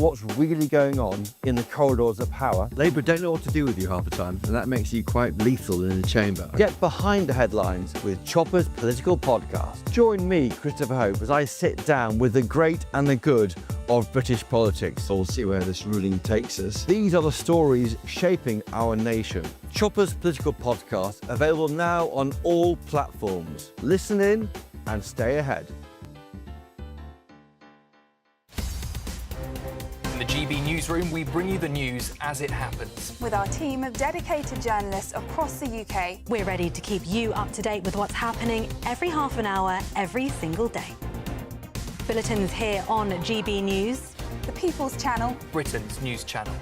what's really going on in the corridors of power. Labour don't know what to do with you half the time, and that makes you quite lethal in the chamber. Get behind the headlines with Chopper's Political Podcast. Join me, Christopher Hope, as I sit down with the great and the good of British politics. We'll see where this ruling takes us. These are the stories shaping our nation. Chopper's Political Podcast, available now on all platforms. Listen in and stay ahead. In the GB newsroom, we bring you the news as it happens. With our team of dedicated journalists across the UK, we're ready to keep you up to date with what's happening every half an hour, every single day. Bulletins here on GB News, the People's Channel, Britain's news channel.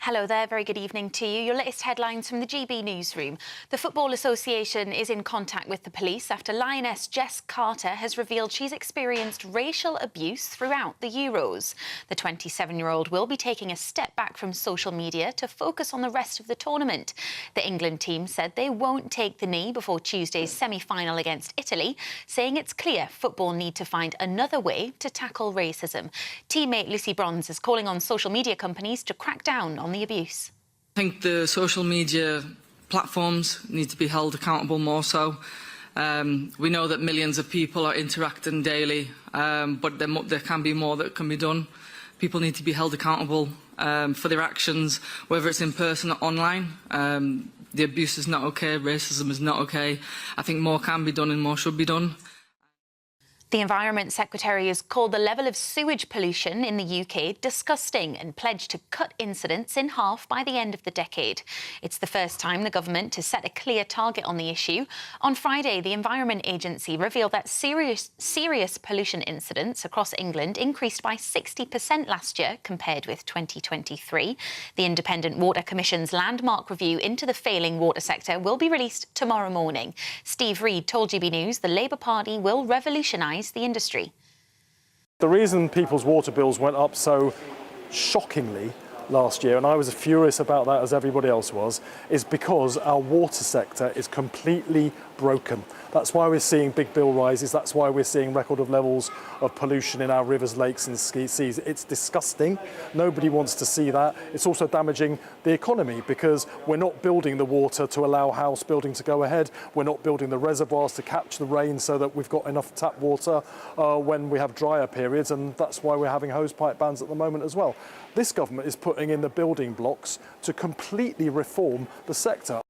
Hello there, very good evening to you. Your latest headlines from the GB newsroom. The Football Association is in contact with the police after Lioness Jess Carter has revealed she's experienced racial abuse throughout the Euros. The 27-year-old will be taking a step back from social media to focus on the rest of the tournament. The England team said they won't take the knee before Tuesday's semi-final against Italy, saying it's clear football need to find another way to tackle racism. Teammate Lucy Bronze is calling on social media companies to crack down on the abuse. I think the social media platforms need to be held accountable more so. We know that millions of people are interacting daily, but there can be more that can be done. People need to be held accountable for their actions, whether it's in person or online. The abuse is not okay, racism is not okay. I think more can be done and more should be done. The Environment Secretary has called the level of sewage pollution in the UK disgusting and pledged to cut incidents in half by the end of the decade. It's the first time the government has set a clear target on the issue. On Friday, the Environment Agency revealed that serious pollution incidents across England increased by 60% last year compared with 2023. The Independent Water Commission's landmark review into the failing water sector will be released tomorrow morning. Steve Reed told GB News the Labour Party will revolutionise the industry. The reason people's water bills went up so shockingly last year, and I was furious about that as everybody else was, is because our water sector is completely broken. That's why we're seeing big bill rises. That's why we're seeing record of levels of pollution in our rivers, lakes and seas. It's disgusting. Nobody wants to see that. It's also damaging the economy because we're not building the water to allow house building to go ahead. We're not building the reservoirs to catch the rain so that we've got enough tap water when we have drier periods, and that's why we're having hosepipe bans at the moment as well. This government is putting in the building blocks to completely reform the sector.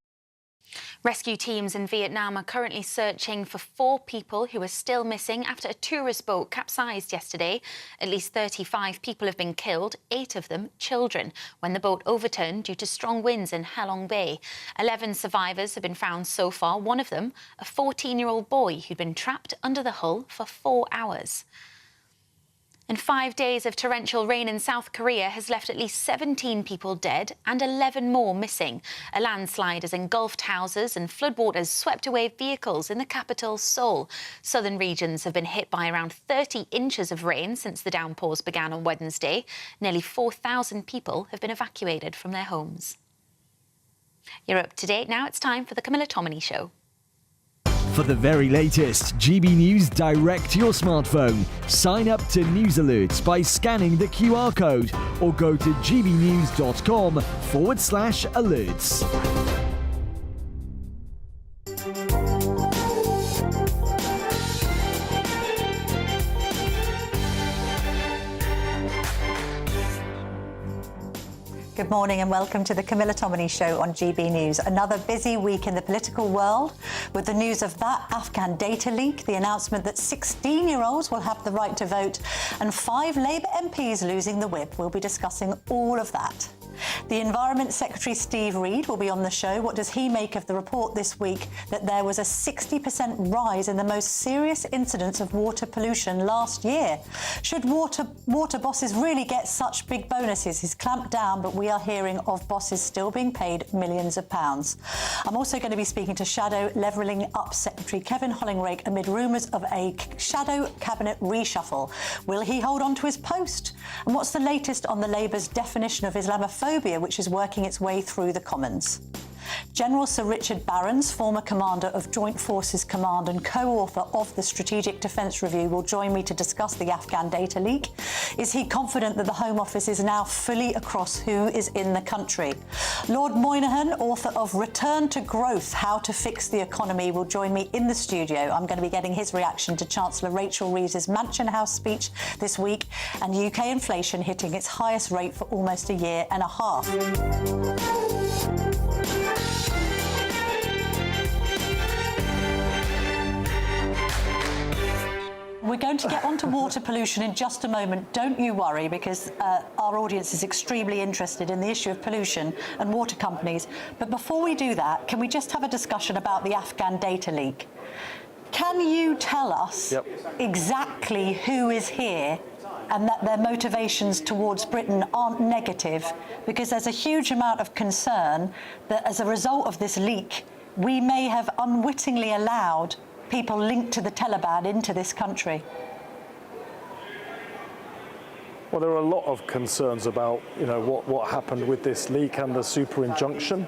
Rescue teams in Vietnam are currently searching for 4 people who are still missing after a tourist boat capsized yesterday. At least 35 people have been killed, 8 of them children, when the boat overturned due to strong winds in Halong Bay. 11 survivors have been found so far, one of them a 14-year-old boy who'd been trapped under the hull for 4 hours. And 5 days of torrential rain in South Korea has left at least 17 people dead and 11 more missing. A landslide has engulfed houses and floodwaters swept away vehicles in the capital, Seoul. Southern regions have been hit by around 30 inches of rain since the downpours began on Wednesday. Nearly 4,000 people have been evacuated from their homes. You're up to date now. It's time for the Camilla Tominey Show. For the very latest GB News direct to your smartphone, sign up to News Alerts by scanning the QR code or go to gbnews.com/alerts. Good morning and welcome to the Camilla Tominey Show on GB News. Another busy week in the political world with the news of that Afghan data leak, the announcement that 16-year-olds will have the right to vote, and 5 Labour MPs losing the whip. We'll be discussing all of that. The Environment Secretary Steve Reed will be on the show. What does he make of the report this week that there was a 60% rise in the most serious incidents of water pollution last year? Should water bosses really get such big bonuses? He's clamped down, but we are hearing of bosses still being paid millions of pounds. I'm also going to be speaking to Shadow Levelling Up Secretary Kevin Hollinrake amid rumours of a shadow cabinet reshuffle. Will he hold on to his post? And what's the latest on the Labour's definition of Islamophobia, which is working its way through the Commons? General Sir Richard Barrons, former commander of Joint Forces Command and co-author of the Strategic Defence Review, will join me to discuss the Afghan data leak. Is he confident that the Home Office is now fully across who is in the country? Lord Moynihan, author of Return to Growth, How to Fix the Economy, will join me in the studio. I'm going to be getting his reaction to Chancellor Rachel Reeves's Mansion House speech this week and UK inflation hitting its highest rate for almost a year and a half. We're going to get onto water pollution in just a moment. Don't you worry, because our audience is extremely interested in the issue of pollution and water companies. But before we do that, can we just have a discussion about the Afghan data leak? Can you tell us exactly who is here and that their motivations towards Britain aren't negative? Because there's a huge amount of concern that as a result of this leak, we may have unwittingly allowed people linked to the Taliban into this country. Well, there are a lot of concerns about, what happened with this leak and the super injunction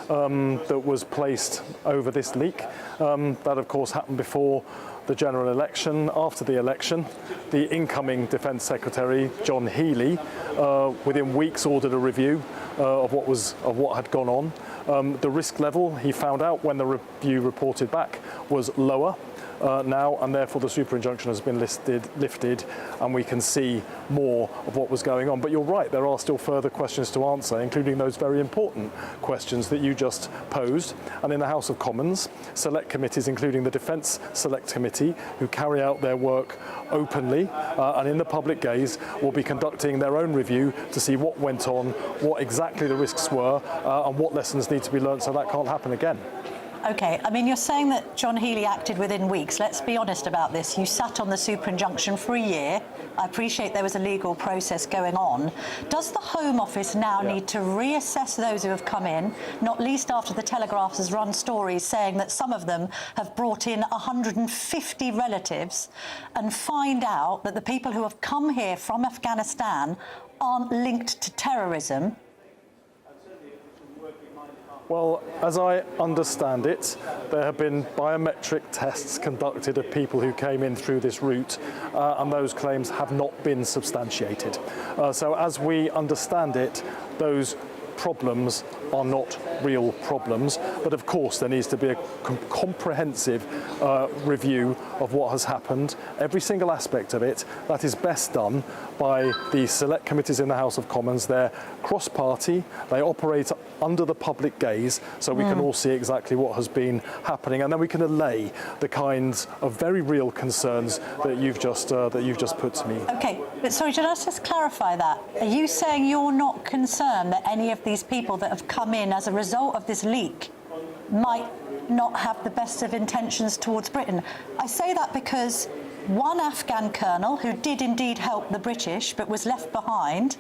that was placed over this leak. That, of course, happened before the general election. After the election, the incoming Defence Secretary, John Healey, within weeks ordered a review of what had gone on. The risk level, he found out when the review reported back, was lower now, and therefore the super injunction has been lifted, and we can see more of what was going on. But you're right, there are still further questions to answer, including those very important questions that you just posed. And in the House of Commons, select committees, including the Defence Select Committee, who carry out their work openly and in the public gaze, will be conducting their own review to see what went on, what exactly the risks were, and what lessons need to be learned so that can't happen again. OK, I mean, you're saying that John Healey acted within weeks. Let's be honest about this. You sat on the super injunction for a year. I appreciate there was a legal process going on. Does the Home Office now need to reassess those who have come in, not least after the Telegraph has run stories saying that some of them have brought in 150 relatives, and find out that the people who have come here from Afghanistan aren't linked to terrorism? Well, as I understand it, there have been biometric tests conducted of people who came in through this route, and those claims have not been substantiated. So as we understand it, those problems are not real problems, but of course there needs to be a comprehensive review of what has happened, every single aspect of it. That is best done by the select committees in the House of Commons. They're cross-party, they operate under the public gaze, so we can all see exactly what has been happening, and then we can allay the kinds of very real concerns that you've just put to me. OK, but sorry, should I just clarify that? Are you saying you're not concerned that any of these people that have come in as a result of this leak might not have the best of intentions towards Britain? I say that because one Afghan colonel, who did indeed help the British but was left behind,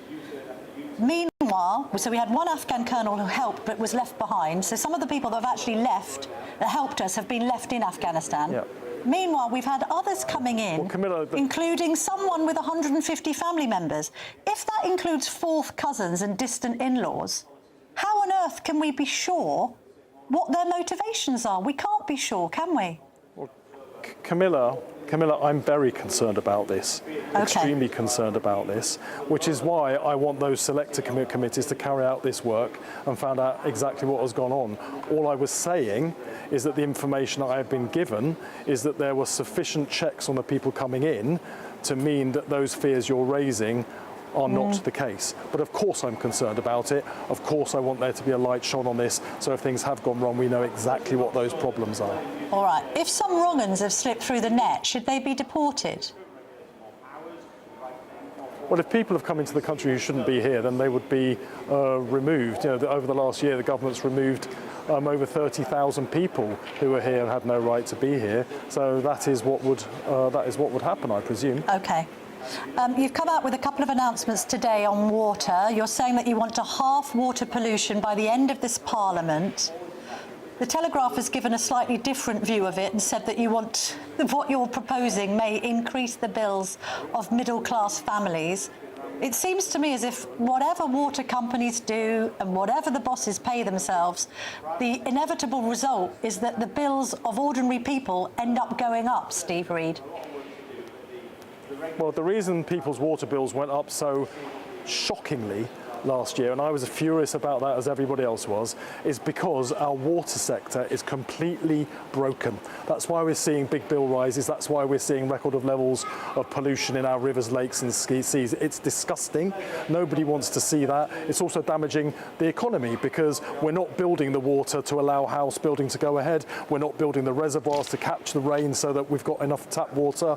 meanwhile, so we had one Afghan colonel who helped but was left behind. So some of the people that have actually left, that helped us, have been left in Afghanistan. Yep. Meanwhile, we've had others coming in, Camilla, including someone with 150 family members. If that includes fourth cousins and distant in-laws, how on earth can we be sure what their motivations are? We can't be sure, can we? Well, Camilla, I'm very concerned about this, extremely concerned about this, which is why I want those selector committees to carry out this work and find out exactly what has gone on. All I was saying is that the information I have been given is that there were sufficient checks on the people coming in to mean that those fears you're raising are not the case. But of course I'm concerned about it. Of course I want there to be a light shone on this, so if things have gone wrong, we know exactly what those problems are. All right. If some wrong-uns have slipped through the net, should they be deported? Well, if people have come into the country who shouldn't be here, then they would be removed. You know, over the last year, the government's removed over 30,000 people who were here and had no right to be here. So that is what would happen, I presume. OK. You've come out with a couple of announcements today on water. You're saying that you want to halve water pollution by the end of this Parliament. The Telegraph has given a slightly different view of it and said that what you're proposing may increase the bills of middle-class families. It seems to me as if whatever water companies do and whatever the bosses pay themselves, the inevitable result is that the bills of ordinary people end up going up, Steve Reed. Well, the reason people's water bills went up so shockingly last year, and I was furious about that as everybody else was, is because our water sector is completely broken. That's why we're seeing big bill rises. That's why we're seeing record of levels of pollution in our rivers, lakes and seas. It's disgusting. Nobody wants to see that. It's also damaging the economy because we're not building the water to allow house building to go ahead. We're not building the reservoirs to catch the rain so that we've got enough tap water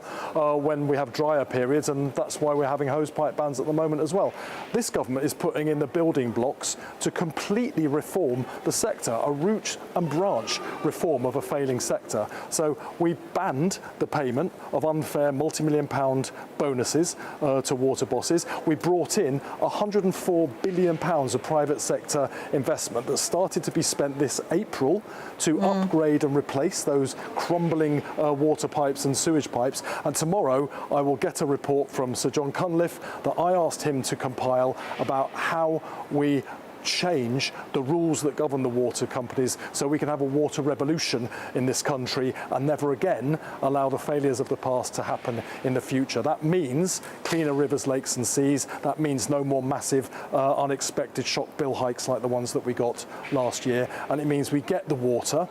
when we have drier periods, and that's why we're having hosepipe bans at the moment as well. This government is putting in the building blocks to completely reform the sector, a root and branch reform of a failing sector. So we banned the payment of unfair multi-million-pound bonuses to water bosses. We brought in £104 billion of private sector investment that started to be spent this April to upgrade and replace those crumbling water pipes and sewage pipes. And tomorrow I will get a report from Sir John Cunliffe that I asked him to compile about how we change the rules that govern the water companies so we can have a water revolution in this country and never again allow the failures of the past to happen in the future. That means cleaner rivers, lakes and seas. That means no more massive unexpected shock bill hikes like the ones that we got last year, and it means we get the water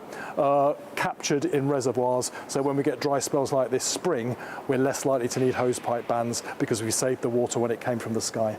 captured in reservoirs, so when we get dry spells like this spring we're less likely to need hosepipe bans because we saved the water when it came from the sky.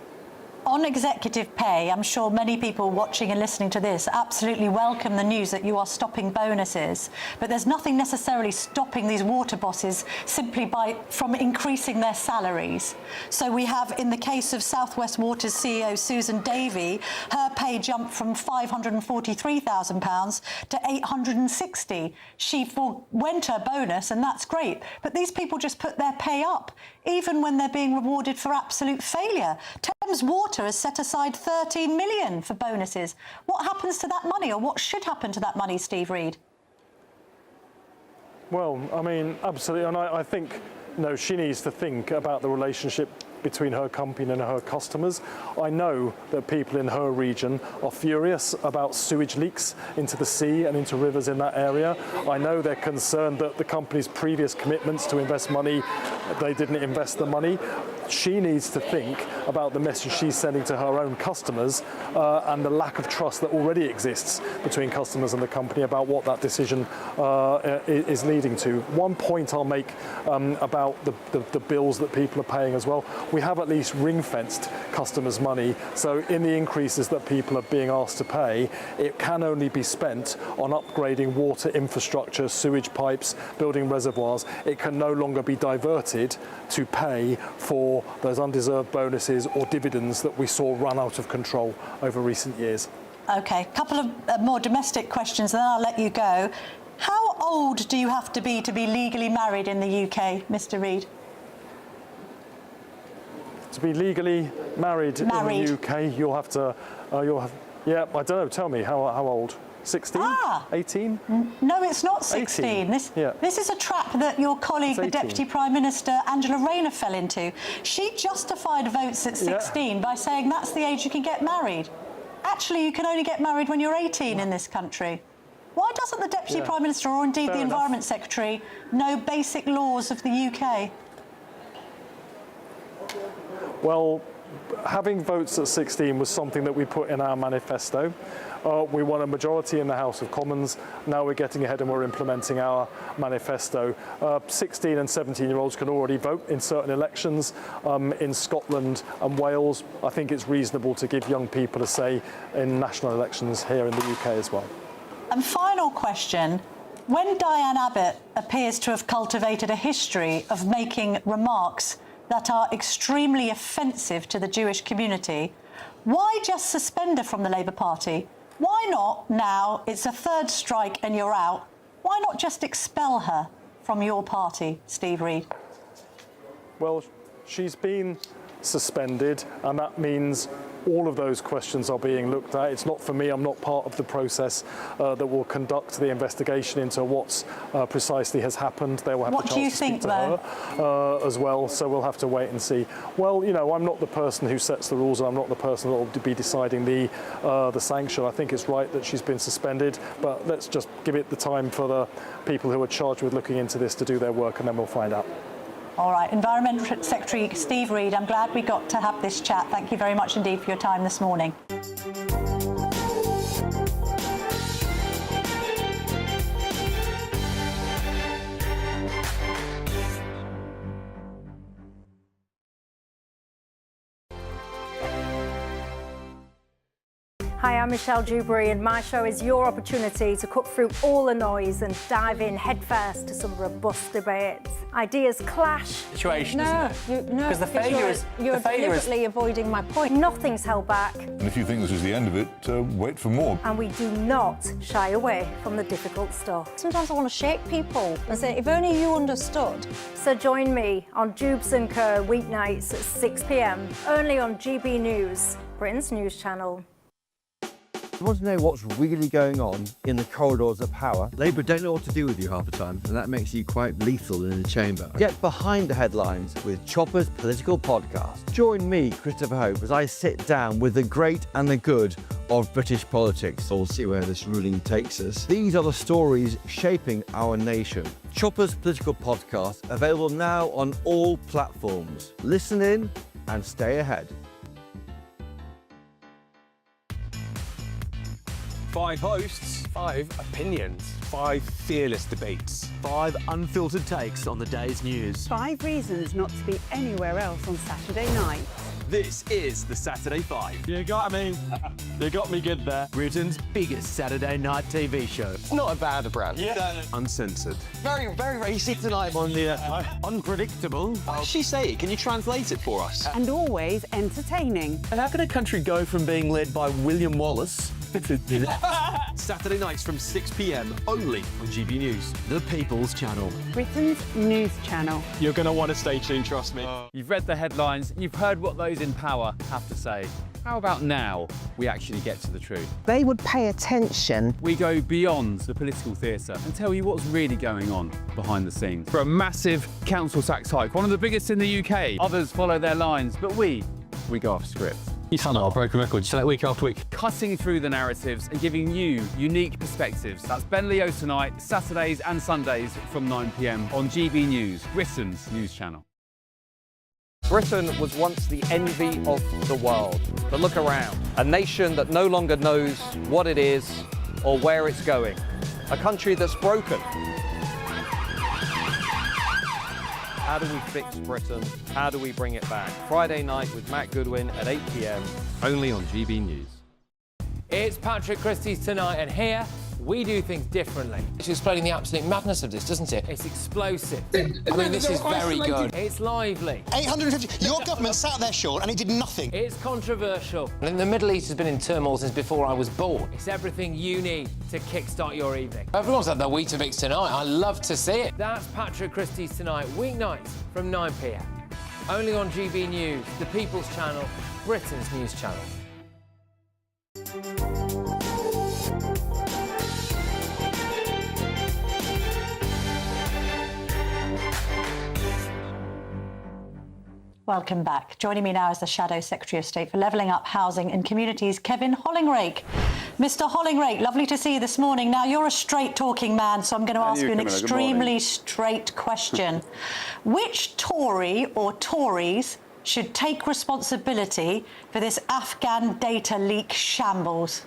On executive pay, I'm sure many people watching and listening to this absolutely welcome the news that you are stopping bonuses, but there's nothing necessarily stopping these water bosses simply from increasing their salaries. So we have, in the case of South West Water's CEO Susan Davey, her pay jumped from £543,000 to £860,000. She forwent her bonus, and that's great, but these people just put their pay up, even when they're being rewarded for absolute failure. Thames Water has set aside £13 million for bonuses. What happens to that money, or what should happen to that money, Steve Reed? Well, I mean, absolutely, and I think, you know, she needs to think about the relationship between her company and her customers. I know that people in her region are furious about sewage leaks into the sea and into rivers in that area. I know they're concerned that the company's previous commitments to invest money, they didn't invest the money. She needs to think about the message she's sending to her own customers and the lack of trust that already exists between customers and the company about what that decision is leading to. One point I'll make about the bills that people are paying as well. We have at least ring-fenced customers' money, so in the increases that people are being asked to pay, it can only be spent on upgrading water infrastructure, sewage pipes, building reservoirs. It can no longer be diverted to pay for those undeserved bonuses or dividends that we saw run out of control over recent years. OK, a couple of more domestic questions, and then I'll let you go. How old do you have to be legally married in the UK, Mr. Reed? To be legally married in the UK, you'll have, yeah, I don't know, tell me, how old? 16? 18? No, it's not 16. This is a trap that your colleague, the Deputy Prime Minister, Angela Rayner, fell into. She justified votes at 16 by saying that's the age you can get married. Actually, you can only get married when you're 18 in this country. Why doesn't the Deputy Prime Minister, or indeed the Environment Secretary, know basic laws of the UK? Well, having votes at 16 was something that we put in our manifesto. We won a majority in the House of Commons. Now we're getting ahead and we're implementing our manifesto. 16 and 17-year-olds can already vote in certain elections in Scotland and Wales. I think it's reasonable to give young people a say in national elections here in the UK as well. And final question. When Diane Abbott appears to have cultivated a history of making remarks that are extremely offensive to the Jewish community, why just suspend her from the Labour Party? Why not now? It's a third strike and you're out. Why not just expel her from your party, Steve Reed? Well, she's been suspended, and that means all of those questions are being looked at. It's not for me. I'm not part of the process that will conduct the investigation into what's precisely has happened. They will have the chance to speak to her as well, so we'll have to wait and see. Well, you know, I'm not the person who sets the rules, and I'm not the person that will be deciding the sanction. I think it's right that she's been suspended, but let's just give it the time for the people who are charged with looking into this to do their work, and then we'll find out. All right, Environment Secretary Steve Reed, I'm glad we got to have this chat. Thank you very much indeed for your time this morning. Hi, I'm Michelle Dewberry, and my show is your opportunity to cut through all the noise and dive in headfirst to some robust debates. Ideas clash. Situation, isn't it? No, because the failure is you're deliberately avoiding my point. Nothing's held back. And if you think this is the end of it, wait for more. And we do not shy away from the difficult stuff. Sometimes I want to shake people and say, if only you understood. So join me on Jubes & Co. weeknights at 6 p.m, only on GB News, Britain's news channel. You want to know what's really going on in the corridors of power? Labour don't know what to do with you half the time, and that makes you quite lethal in the chamber. Get behind the headlines with Chopper's political podcast. Join me, Christopher Hope, as I sit down with the great and the good of British politics. We'll see where this ruling takes us. These are the stories shaping our nation. Chopper's political podcast, available now on all platforms. Listen in and stay ahead. 5 hosts, 5 opinions, 5 fearless debates, 5 unfiltered takes on the day's news. 5 reasons not to be anywhere else on Saturday night. This is the Saturday 5. You got me good there. Britain's biggest Saturday night TV show. It's not a bad brand. Yeah. Uncensored. Very, very racy tonight. On the unpredictable. What did she say? Can you translate it for us? And always entertaining. And how can a country go from being led by William Wallace Saturday nights from 6 p.m. only on GB News, the People's Channel. Britain's news channel. You're going to want to stay tuned, trust me. You've read the headlines, you've heard what those in power have to say. How about now we actually get to the truth? They would pay attention. We go beyond the political theatre and tell you what's really going on behind the scenes. For a massive council tax hike, one of the biggest in the UK. Others follow their lines, but we go off script. You sound like a broken record, you say that week after week. Cutting through the narratives and giving you unique perspectives. That's Ben Leo tonight, Saturdays and Sundays from 9 p.m. on GB News, Britain's news channel. Britain was once the envy of the world. But look around. A nation that no longer knows what it is or where it's going. A country that's broken. How do we fix Britain? How do we bring it back? Friday night with Matt Goodwin at 8 p.m. only on GB News. It's Patrick Christie's tonight, and here we do things differently. It's explaining the absolute madness of this, doesn't it? It's explosive. I mean, this is very good. It's lively. 850. Your government sat there, Sean, and it did nothing. It's controversial. And the Middle East has been in turmoil since before I was born. It's everything you need to kickstart your evening. Everyone's had their Weetabix tonight. I love to see it. That's Patrick Christie's tonight, weeknights from 9 p.m. Only on GB News, the People's Channel, Britain's news channel. Welcome back. Joining me now is the Shadow Secretary of State for Levelling Up Housing and Communities, Kevin Hollinrake. Mr. Hollinrake, lovely to see you this morning. Now, you're a straight-talking man, so I'm going to ask you an extremely straight question. Which Tory or Tories should take responsibility for this Afghan data leak shambles?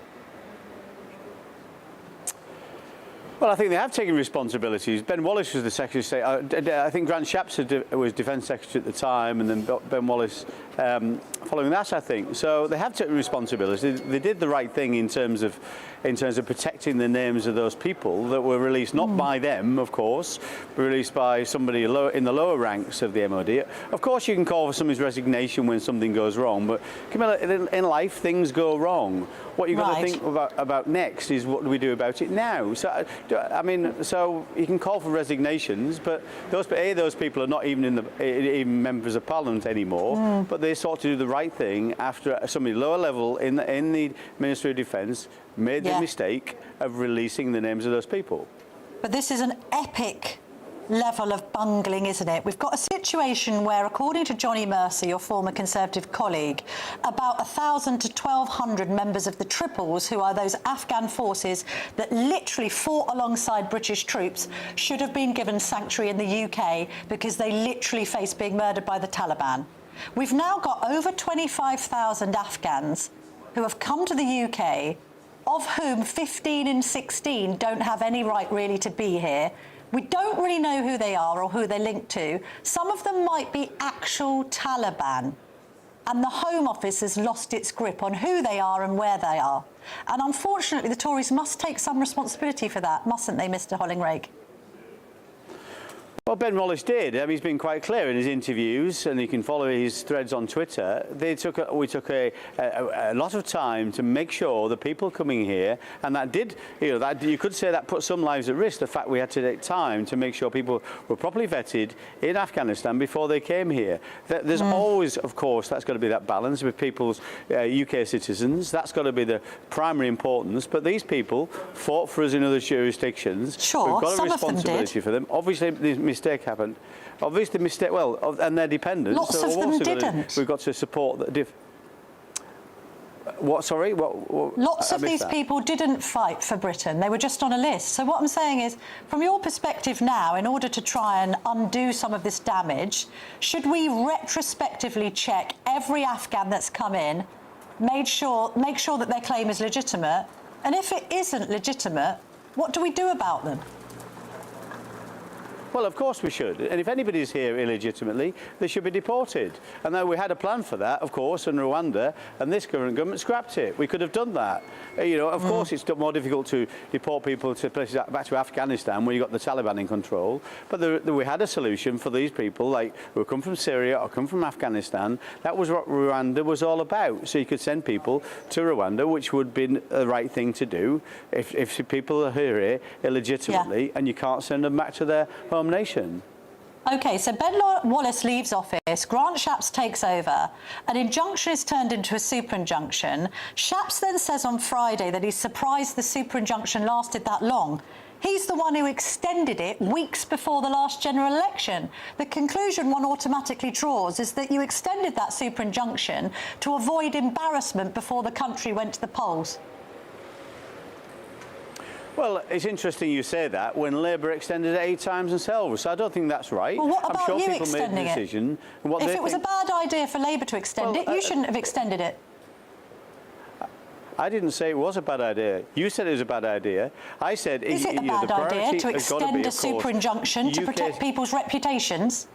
Well, I think they have taken responsibilities. Ben Wallace was the Secretary of State. I think Grant Shapps was Defence Secretary at the time, and then Ben Wallace following that, I think. So they have taken responsibility. They did the right thing in terms of protecting the names of those people that were released, not by them, of course, but released by somebody in the lower ranks of the MOD. Of course, you can call for somebody's resignation when something goes wrong, but Camilla, in life, things go wrong. What you've got to think about next is what do we do about it now? So, I mean, so you can call for resignations, but those people are not even even members of Parliament anymore. But they sought to do the right thing after somebody lower level in the Ministry of Defence made the mistake of releasing the names of those people. But this is an epic level of bungling, isn't it? We've got a situation where, according to Johnny Mercer, your former Conservative colleague, about 1,000 to 1,200 members of the Triples, who are those Afghan forces that literally fought alongside British troops, should have been given sanctuary in the UK because they literally faced being murdered by the Taliban. We've now got over 25,000 Afghans who have come to the UK, of whom 15 and 16 don't have any right really to be here. We don't really know who they are or who they're linked to. Some of them might be actual Taliban. And the Home Office has lost its grip on who they are and where they are. And unfortunately, the Tories must take some responsibility for that, mustn't they, Mr. Hollinrake? Well, Ben Wallace did. He's been quite clear in his interviews, and you can follow his threads on Twitter. We took a lot of time to make sure the people coming here, and that did, you could say that put some lives at risk. The fact we had to take time to make sure people were properly vetted in Afghanistan before they came here. There's always, of course, that's got to be that balance with people's UK citizens. That's got to be the primary importance. But these people fought for us in other jurisdictions. Sure, we've got a some responsibility of them did. for them. Obviously, mistake happened. Obviously, mistake. Well, and their dependents. Lots of them didn't. We've got to support the. What? Sorry. What Lots of these people didn't fight for Britain. They were just on a list. So what I'm saying is, from your perspective now, in order to try and undo some of this damage, should we retrospectively check every Afghan that's come in, make sure that their claim is legitimate, and if it isn't legitimate, what do we do about them? Well, of course we should. And if anybody's here illegitimately, they should be deported. And though we had a plan for that, of course, in Rwanda, and this current government scrapped it. We could have done that. Of course, it's more difficult to deport people to places back to Afghanistan where you've got the Taliban in control. But we had a solution for these people, like who come from Syria or come from Afghanistan. That was what Rwanda was all about. So you could send people to Rwanda, which would be the right thing to do if people are here illegitimately, and you can't send them back to their home nation. OK, so Ben Wallace leaves office, Grant Shapps takes over, an injunction is turned into a super injunction. Shapps then says on Friday that he's surprised the super injunction lasted that long. He's the one who extended it weeks before the last general election. The conclusion one automatically draws is that you extended that super injunction to avoid embarrassment before the country went to the polls. Well, it's interesting you say that when Labour extended it 8 times themselves. So I don't think that's right. Well, what about I'm sure you people extending made a decision. it? If it was a bad idea for Labour to extend it, you shouldn't have extended it. I didn't say it was a bad idea. You said it was a bad idea. I said... Is it a bad idea to extend a super injunction to protect people's reputations?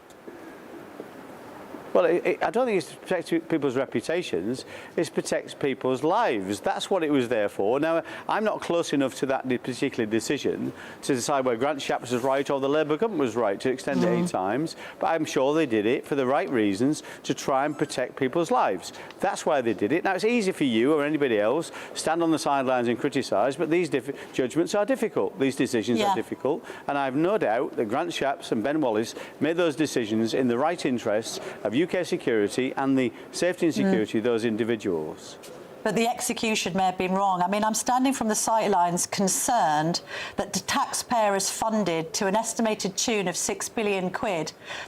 Well, I don't think it's to protect people's reputations, it's to protect people's lives. That's what it was there for. Now, I'm not close enough to that particular decision to decide whether Grant Shapps was right or the Labour government was right to extend it 8 times, but I'm sure they did it for the right reasons to try and protect people's lives. That's why they did it. Now, it's easy for you or anybody else stand on the sidelines and criticise, but these judgments are difficult. These decisions are difficult, and I have no doubt that Grant Shapps and Ben Wallace made those decisions in the right interests of UK security and the safety and security of those individuals. But the execution may have been wrong. I mean, I'm standing from the sidelines concerned that the taxpayer has funded to an estimated tune of £6 billion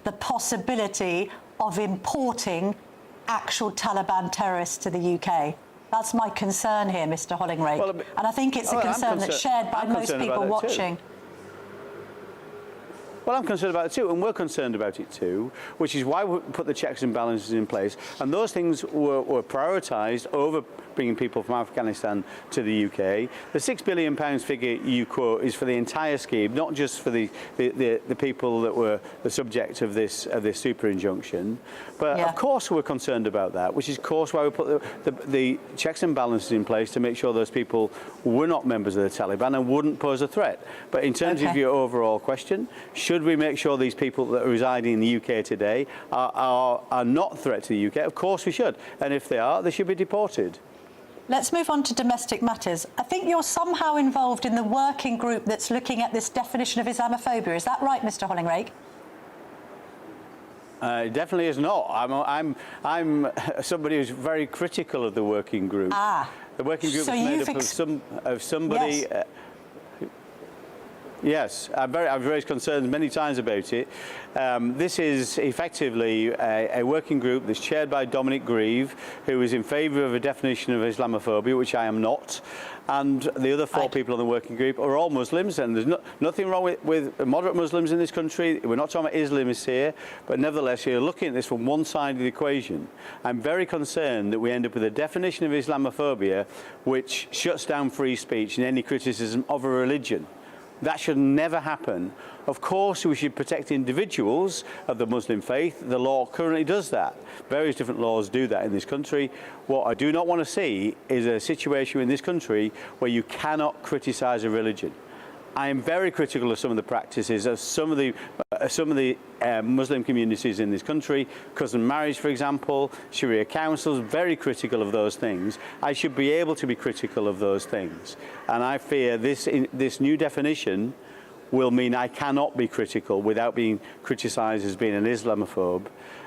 the possibility of importing actual Taliban terrorists to the UK. That's my concern here, Mr. Hollinrake. Well, and I think it's a concern that's shared by most people watching. Well, I'm concerned about it too, and we're concerned about it too, which is why we put the checks and balances in place. And those things were prioritised over bringing people from Afghanistan to the UK. The £6 billion figure you quote is for the entire scheme, not just for the people that were the subject of this super injunction. But of course we're concerned about that, which is of course why we put the checks and balances in place to make sure those people were not members of the Taliban and wouldn't pose a threat. But in terms of your overall question, should we make sure these people that are residing in the UK today are not a threat to the UK? Of course we should. And if they are, they should be deported. Let's move on to domestic matters. I think you're somehow involved in the working group that's looking at this definition of Islamophobia. Is that right, Mr. Hollinrake? It definitely is not. I'm somebody who's very critical of the working group. The working group is made up of somebody. Yes. Yes, I've raised concerns many times about it. This is effectively a working group that's chaired by Dominic Grieve, who is in favour of a definition of Islamophobia, which I am not. And the other four people on the working group are all Muslims, and there's nothing wrong with moderate Muslims in this country. We're not talking about Islamists here, but nevertheless, you're looking at this from one side of the equation. I'm very concerned that we end up with a definition of Islamophobia which shuts down free speech and any criticism of a religion. That should never happen. Of course, we should protect individuals of the Muslim faith. The law currently does that. Various different laws do that in this country. What I do not want to see is a situation in this country where you cannot criticise a religion. I am very critical of some of the practices of some of the Muslim communities in this country. Cousin marriage, for example, Sharia councils, very critical of those things. I should be able to be critical of those things. And I fear this new definition will mean I cannot be critical without being criticised as being an Islamophobe.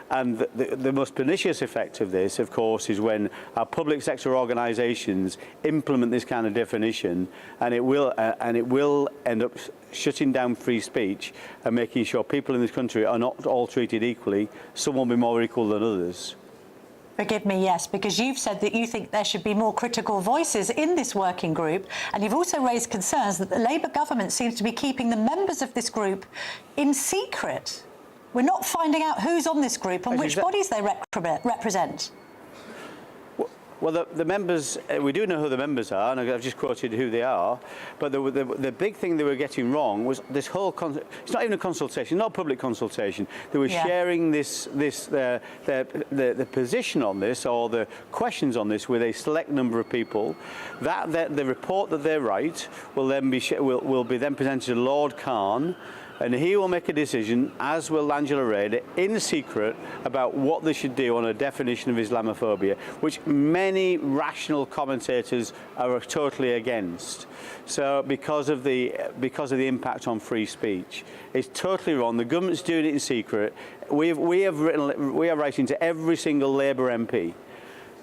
And the most pernicious effect of this, of course, is when our public sector organisations implement this kind of definition, and it will end up shutting down free speech and making sure people in this country are not all treated equally. Some will be more equal than others. Forgive me, yes, because you've said that you think there should be more critical voices in this working group, and you've also raised concerns that the Labour government seems to be keeping the members of this group in secret. We're not finding out who's on this group and which bodies they represent. Well, the members, we do know who the members are, and I've just quoted who they are, but the big thing they were getting wrong was this whole, it's not even a consultation, not a public consultation. They were sharing the position on this, or the questions on this, with a select number of people. The report that they write will then be then presented to Lord Khan, and he will make a decision, as will Angela Rayner, in secret about what they should do on a definition of Islamophobia, which many rational commentators are totally against. So because of the impact on free speech, it's totally wrong. The government's doing it in secret. We are writing to every single Labour MP,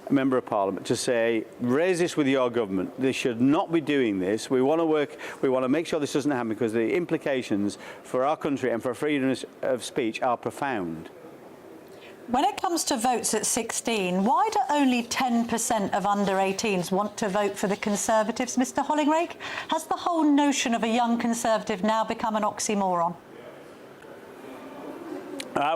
Member of Parliament, to say, raise this with your government. They should not be doing this. We want to make sure this doesn't happen, because the implications for our country and for freedom of speech are profound. When it comes to votes at 16, why do only 10% of under 18s want to vote for the Conservatives, Mr. Hollinrake? Has the whole notion of a young Conservative now become an oxymoron?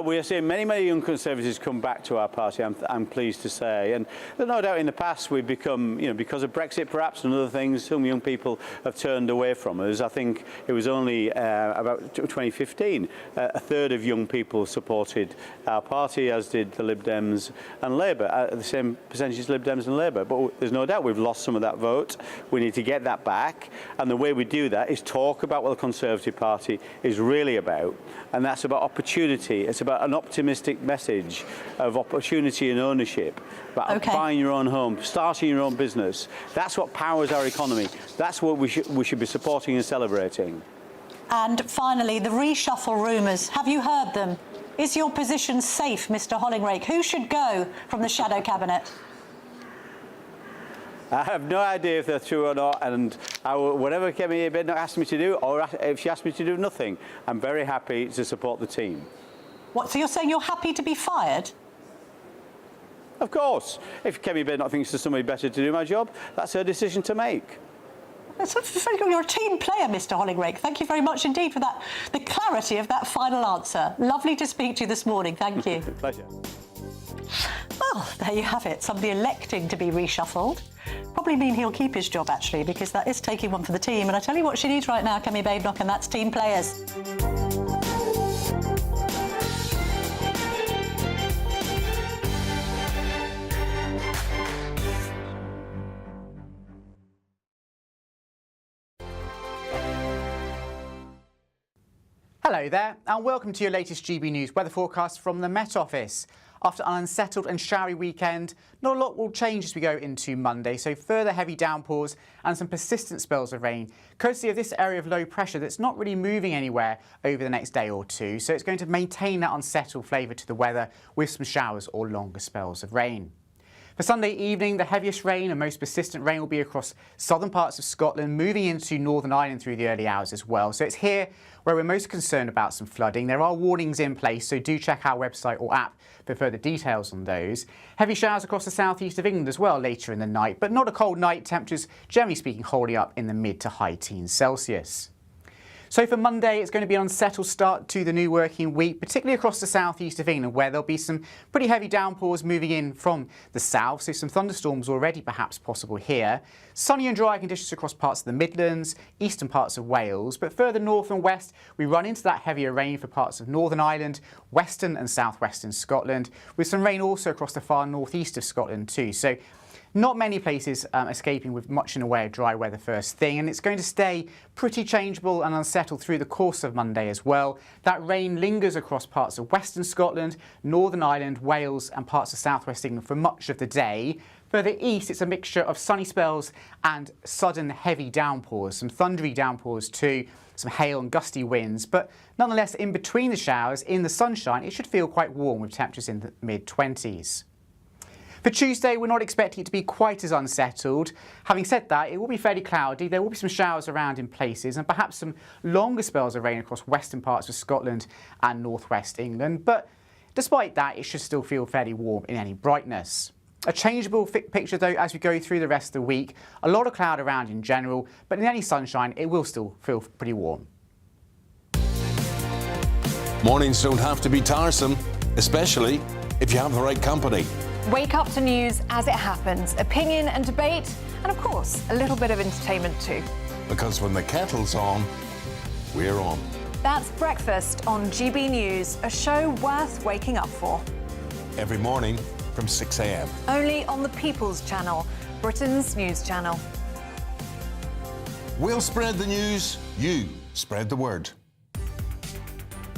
We are seeing many young Conservatives come back to our party, I'm pleased to say. And there's no doubt in the past we've become, because of Brexit perhaps and other things, some young people have turned away from us. I think it was only about 2015, a third of young people supported our party, as did the Lib Dems and Labour, the same percentage as Lib Dems and Labour. But there's no doubt we've lost some of that vote. We need to get that back. And the way we do that is talk about what the Conservative Party is really about. And that's about opportunity. It's about an optimistic message of opportunity and ownership, about buying your own home, starting your own business. That's what powers our economy. That's what we should be supporting and celebrating. And finally, the reshuffle rumours. Have you heard them? Is your position safe, Mr. Hollinrake? Who should go from the shadow cabinet? I have no idea if they're true or not, and whatever Camilla Tominey asked me to do, or if she asked me to do nothing, I'm very happy to support the team. What, so you're saying you're happy to be fired? Of course. If Camilla Tominey thinks there's somebody better to do my job, that's her decision to make. You're a team player, Mr. Hollinrake. Thank you very much indeed for that, the clarity of that final answer. Lovely to speak to you this morning. Thank you. Pleasure. Well, there you have it. Somebody electing to be reshuffled. Probably mean he'll keep his job, actually, because that is taking one for the team. And I tell you what she needs right now, Camilla Badenoch, and that's team players. Hello there, and welcome to your latest GB News weather forecast from the Met Office. After an unsettled and showery weekend, not a lot will change as we go into Monday, so further heavy downpours and some persistent spells of rain, courtesy of this area of low pressure that's not really moving anywhere over the next day or two, so it's going to maintain that unsettled flavour to the weather with some showers or longer spells of rain. For Sunday evening, the heaviest rain and most persistent rain will be across southern parts of Scotland, moving into Northern Ireland through the early hours as well. So it's here where we're most concerned about some flooding. There are warnings in place, so do check our website or app for further details on those. Heavy showers across the southeast of England as well later in the night, but not a cold night. Temperatures, generally speaking, holding up in the mid to high teens Celsius. So for Monday, it's going to be an unsettled start to the new working week, particularly across the southeast of England, where there'll be some pretty heavy downpours moving in from the south, so some thunderstorms already perhaps possible here. Sunny and dry conditions across parts of the Midlands, eastern parts of Wales, but further north and west, we run into that heavier rain for parts of Northern Ireland, western and southwestern Scotland, with some rain also across the far northeast of Scotland too. So not many places escaping with much in the way of dry weather first thing, and it's going to stay pretty changeable and unsettled through the course of Monday as well. That rain lingers across parts of western Scotland, Northern Ireland, Wales and parts of southwest England for much of the day. Further east, it's a mixture of sunny spells and sudden heavy downpours, some thundery downpours too, some hail and gusty winds, but nonetheless in between the showers, in the sunshine, it should feel quite warm with temperatures in the mid-20s. For Tuesday, we're not expecting it to be quite as unsettled. Having said that, it will be fairly cloudy. There will be some showers around in places and perhaps some longer spells of rain across western parts of Scotland and northwest England. But despite that, it should still feel fairly warm in any brightness. A changeable picture, though, as we go through the rest of the week. A lot of cloud around in general, but in any sunshine, it will still feel pretty warm. Mornings don't have to be tiresome, especially if you have the right company. Wake up to news as it happens, opinion and debate, and of course, a little bit of entertainment too. Because when the kettle's on, we're on. That's Breakfast on GB News, a show worth waking up for. Every morning from 6 a.m. Only on the People's Channel, Britain's news channel. We'll spread the news, you spread the word.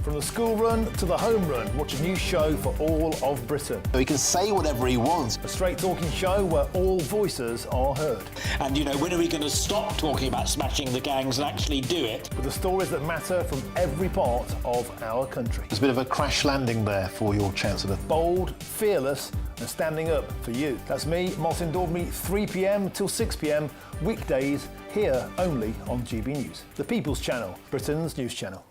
From the school run to the home run, watch a new show for all of Britain. He can say whatever he wants. A straight talking show where all voices are heard. And, you know, when are we going to stop talking about smashing the gangs and actually do it? With the stories that matter from every part of our country. There's a bit of a crash landing there for your Chancellor. Bold, fearless and standing up for you. That's me, Martin Daubney, 3 p.m. till 6 p.m, weekdays, here only on GB News. The People's Channel, Britain's news channel.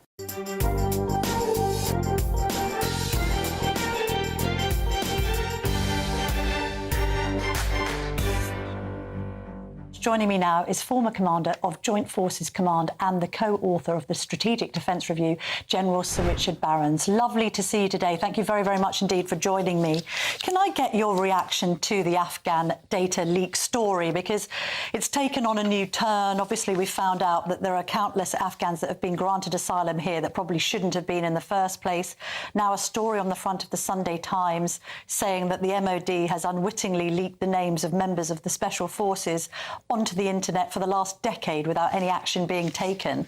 Joining me now is former commander of Joint Forces Command and the co-author of the Strategic Defence Review, General Sir Richard Barrons. Lovely to see you today. Thank you very, very much indeed for joining me. Can I get your reaction to the Afghan data leak story? Because it's taken on a new turn. Obviously, we found out that there are countless Afghans that have been granted asylum here that probably shouldn't have been in the first place. Now a story on the front of the Sunday Times saying that the MOD has unwittingly leaked the names of members of the Special Forces onto the internet for the last decade without any action being taken.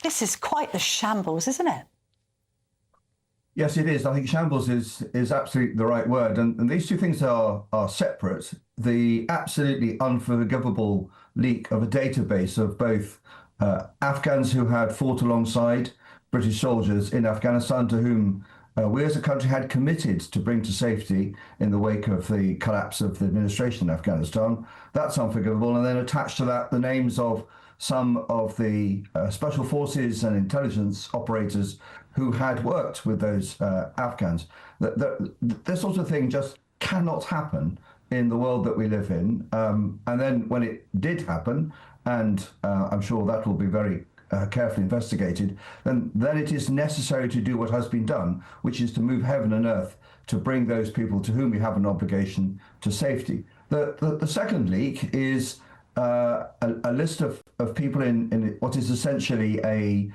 This is quite the shambles, isn't it? Yes, it is. I think shambles is absolutely the right word. And these two things are separate. The absolutely unforgivable leak of a database of both Afghans who had fought alongside British soldiers in Afghanistan, to whom we as a country had committed to bring to safety in the wake of the collapse of the administration in Afghanistan. That's unforgivable. And then attached to that, the names of some of the special forces and intelligence operators who had worked with those Afghans. This sort of thing just cannot happen in the world that we live in. And then when it did happen, and I'm sure that will be very carefully investigated, then it is necessary to do what has been done, which is to move heaven and earth to bring those people to whom we have an obligation to safety. The second leak is a list of people in what is essentially a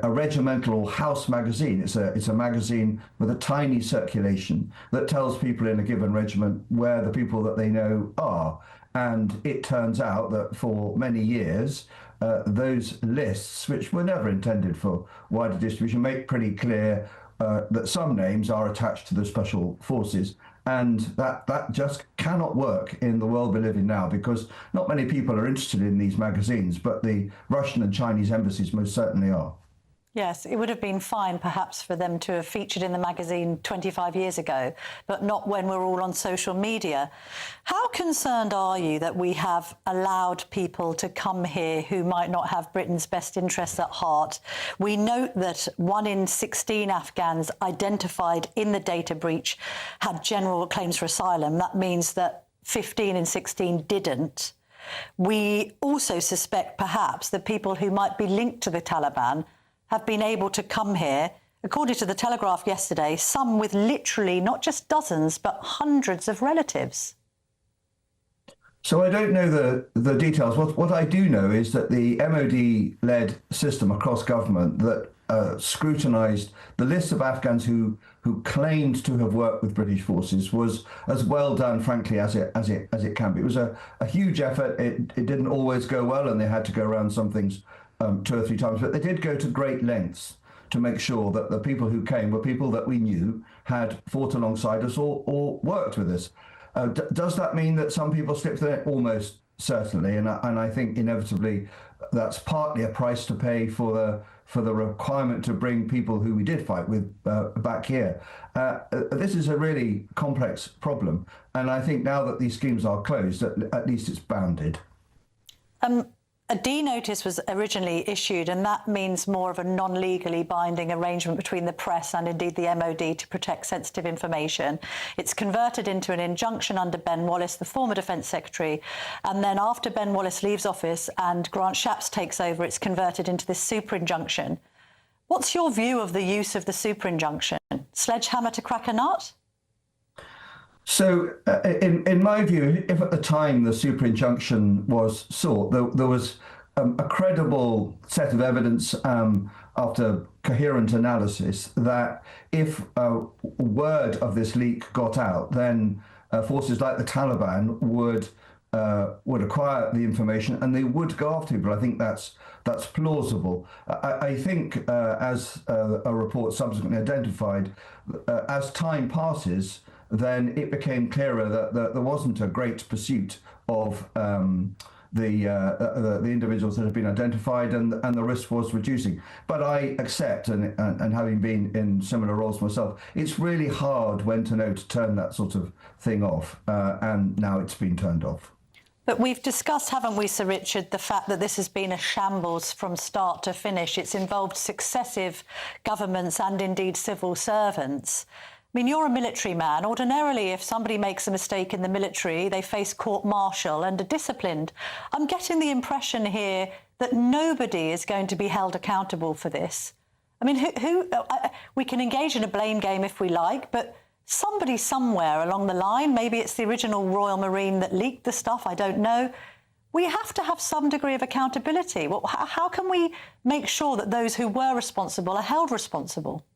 regimental or house magazine. It's a magazine with a tiny circulation that tells people in a given regiment where the people that they know are. And it turns out that for many years, those lists, which were never intended for wider distribution, make pretty clear that some names are attached to the special forces, and that just cannot work in the world we live in now, because not many people are interested in these magazines, but the Russian and Chinese embassies most certainly are. Yes, it would have been fine perhaps for them to have featured in the magazine 25 years ago, but not when we're all on social media. How concerned are you that we have allowed people to come here who might not have Britain's best interests at heart? We note that 1 in 16 Afghans identified in the data breach had general claims for asylum. That means that 15 in 16 didn't. We also suspect perhaps that people who might be linked to the Taliban have been able to come here, according to the Telegraph yesterday, some with literally not just dozens, but hundreds of relatives. So I don't know the details. What I do know is that the MOD-led system across government that scrutinised the list of Afghans who claimed to have worked with British forces was as well done, frankly, as it can be. It was a huge effort. It didn't always go well, and they had to go around some things 2 or 3 times, but they did go to great lengths to make sure that the people who came were people that we knew had fought alongside us or worked with us. Does that mean that some people slipped through it? Almost certainly, and I think inevitably that's partly a price to pay for the requirement to bring people who we did fight with back here. This is a really complex problem, and I think now that these schemes are closed, at least it's bounded. A D notice was originally issued, and that means more of a non-legally binding arrangement between the press and indeed the MOD to protect sensitive information. It's converted into an injunction under Ben Wallace, the former Defence Secretary, and then after Ben Wallace leaves office and Grant Shapps takes over, it's converted into this super injunction. What's your view of the use of the super injunction? Sledgehammer to crack a nut? So, in my view, if at the time the super injunction was sought, there was a credible set of evidence after coherent analysis that if word of this leak got out, then forces like the Taliban would acquire the information and they would go after people. I think that's plausible. I think, as a report subsequently identified, as time passes, then it became clearer that there wasn't a great pursuit of the individuals that have been identified, and the risk was reducing. But I accept, and having been in similar roles myself, it's really hard when to know to turn that sort of thing off, and now it's been turned off. But we've discussed, haven't we, Sir Richard, the fact that this has been a shambles from start to finish. It's involved successive governments and indeed civil servants. I mean, you're a military man. Ordinarily, if somebody makes a mistake in the military, they face court-martial and are disciplined. I'm getting the impression here that nobody is going to be held accountable for this. I mean, we can engage in a blame game if we like, but somebody somewhere along the line, maybe it's the original Royal Marine that leaked the stuff, I don't know. We have to have some degree of accountability. Well, how can we make sure that those who were responsible are held responsible?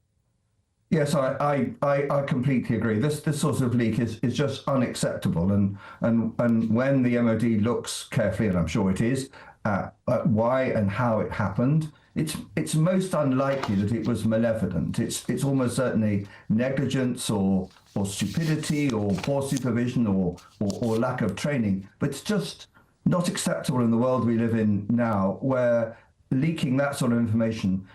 Yes, I completely agree. This sort of leak is just unacceptable, and when the MOD looks carefully, and I'm sure it is, at why and how it happened, it's most unlikely that it was malevolent. It's almost certainly negligence or stupidity or poor supervision or lack of training. But it's just not acceptable in the world we live in now, where leaking that sort of information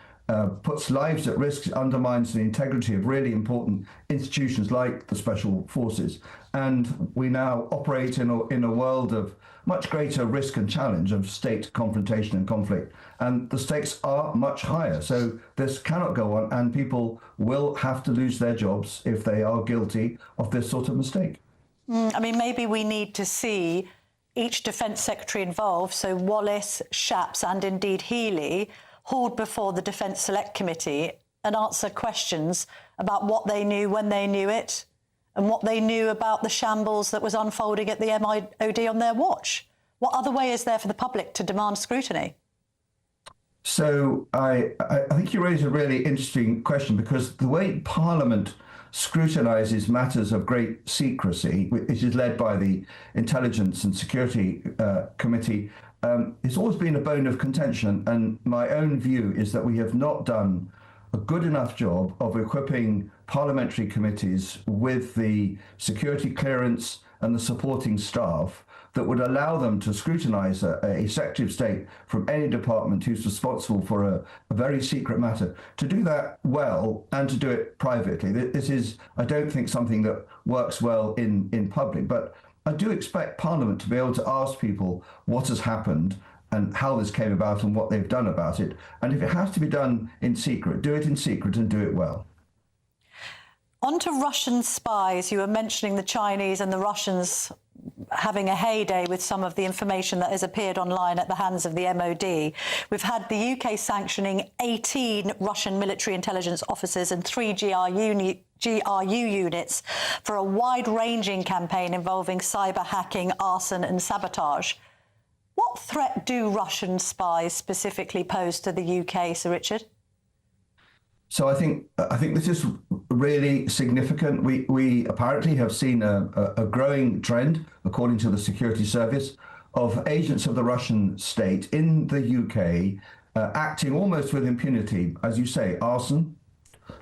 puts lives at risk, undermines the integrity of really important institutions like the Special Forces. And we now operate in a world of much greater risk and challenge of state confrontation and conflict. And the stakes are much higher. So this cannot go on, and people will have to lose their jobs if they are guilty of this sort of mistake. I mean, maybe we need to see each defence secretary involved, so Wallace, Shapps and indeed Healey, hauled before the Defence Select Committee and answered questions about what they knew when they knew it and what they knew about the shambles that was unfolding at the MOD on their watch. What other way is there for the public to demand scrutiny? So I think you raise a really interesting question, because the way Parliament scrutinises matters of great secrecy, which is led by the Intelligence and Security Committee, it's always been a bone of contention. And my own view is that we have not done a good enough job of equipping parliamentary committees with the security clearance and the supporting staff that would allow them to scrutinise a Secretary of State from any department who's responsible for a very secret matter, to do that well and to do it privately. This is, I don't think, something that works well in public, but I do expect Parliament to be able to ask people what has happened and how this came about and what they've done about it. And if it has to be done in secret, do it in secret and do it well. On to Russian spies. You were mentioning the Chinese and the Russians having a heyday with some of the information that has appeared online at the hands of the MOD. We've had the UK sanctioning 18 Russian military intelligence officers and 3 GRU units for a wide-ranging campaign involving cyber hacking, arson and sabotage. What threat do Russian spies specifically pose to the UK, Sir Richard? So I think this is really significant. We apparently have seen a growing trend, according to the Security Service, of agents of the Russian state in the UK acting almost with impunity, as you say, arson,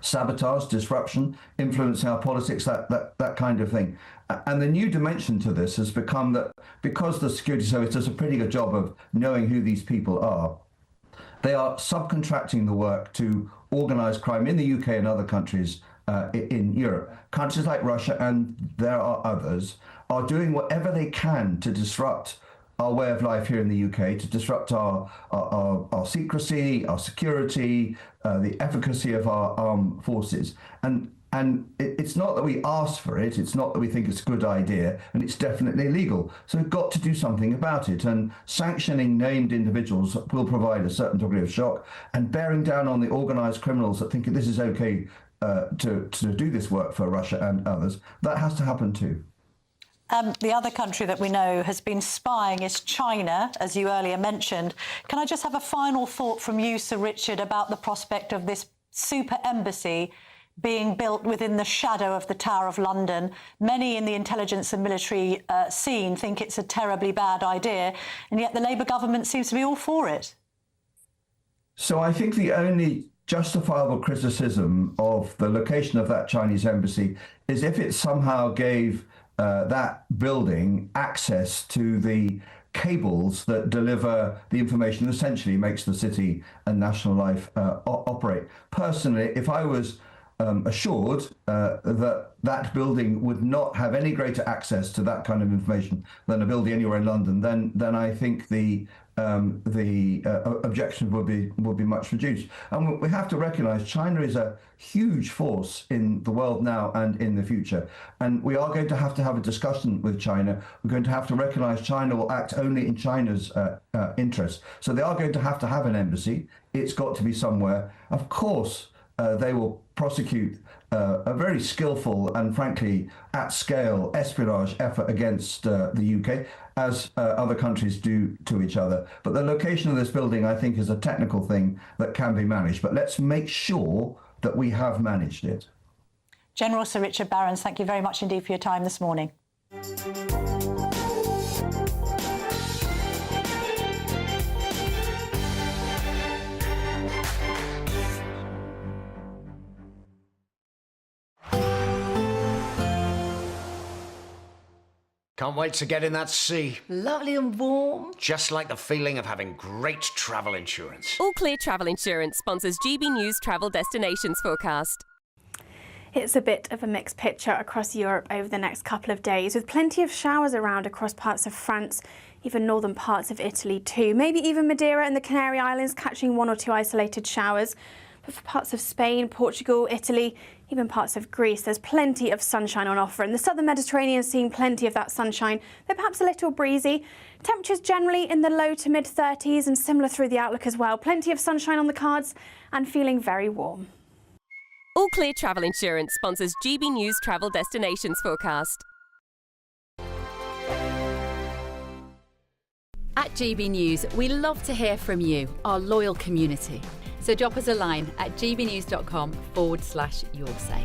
sabotage, disruption, influencing our politics, that kind of thing. And the new dimension to this has become that because the Security Service does a pretty good job of knowing who these people are, they are subcontracting the work to organised crime in the UK and other countries in Europe. Countries like Russia, and there are others, are doing whatever they can to disrupt our way of life here in the UK, to disrupt our secrecy, our security, the efficacy of our armed forces. And it's not that we ask for it, it's not that we think it's a good idea, and it's definitely illegal. So we've got to do something about it, and sanctioning named individuals will provide a certain degree of shock, and bearing down on the organised criminals that think this is okay to do this work for Russia and others, that has to happen too. The other country that we know has been spying is China, as you earlier mentioned. Can I just have a final thought from you, Sir Richard, about the prospect of this super embassy being built within the shadow of the Tower of London? Many in the intelligence and military scene think it's a terribly bad idea, and yet the Labour government seems to be all for it. So I think the only justifiable criticism of the location of that Chinese embassy is if it somehow gave that building access to the cables that deliver the information that essentially makes the city and national life operate. Personally, if I was assured that building would not have any greater access to that kind of information than a building anywhere in London, then I think the objection would be much reduced. And we have to recognise China is a huge force in the world now and in the future, and we are going to have a discussion with China. We're going to have to recognise China will act only in China's interests. So they are going to have an embassy. It's got to be somewhere. Of course, they will prosecute a very skillful and frankly at-scale espionage effort against the UK, as other countries do to each other. But the location of this building, I think, is a technical thing that can be managed. But let's make sure that we have managed it. General Sir Richard Barrons, thank you very much indeed for your time this morning. Can't wait to get in that sea. Lovely and warm. Just like the feeling of having great travel insurance. All Clear Travel Insurance sponsors GB News Travel Destinations Forecast. It's a bit of a mixed picture across Europe over the next couple of days, with plenty of showers around across parts of France, even northern parts of Italy too. Maybe even Madeira and the Canary Islands catching 1 or 2 isolated showers. But for parts of Spain, Portugal, Italy, even parts of Greece, there's plenty of sunshine on offer. And the southern Mediterranean is seeing plenty of that sunshine, though perhaps a little breezy. Temperatures generally in the low to mid 30s and similar through the outlook as well. Plenty of sunshine on the cards and feeling very warm. All Clear Travel Insurance sponsors GB News Travel Destinations Forecast. At GB News, we love to hear from you, our loyal community. So drop us a line at gbnews.com/yoursay.